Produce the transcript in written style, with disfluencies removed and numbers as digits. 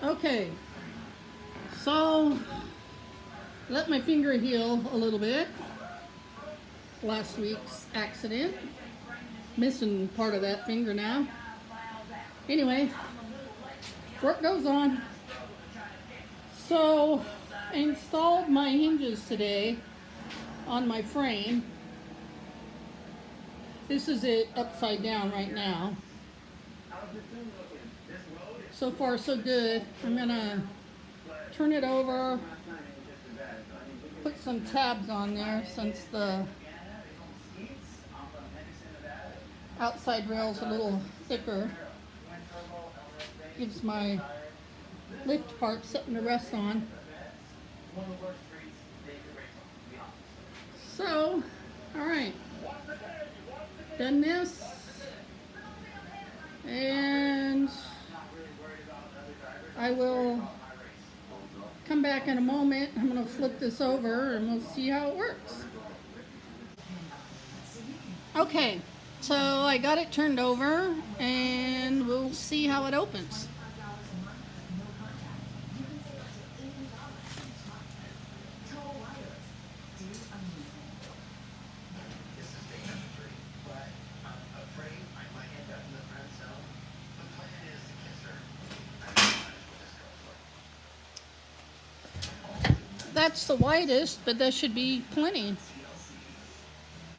Okay, so let my finger heal a little bit. Last week's accident. Missing part of that finger now. Anyway, work goes on. So I installed my hinges today on my frame. This is it upside down right now. So far so good. I'm gonna turn it over, put some tabs on there since the outside rail's a little thicker. Gives my lift part something to rest on. So, alright. Done this. And I will come back in a moment. I'm going to flip this over and we'll see how it works. Okay, so I got it turned over and we'll see how it opens. That's the widest, but that should be plenty.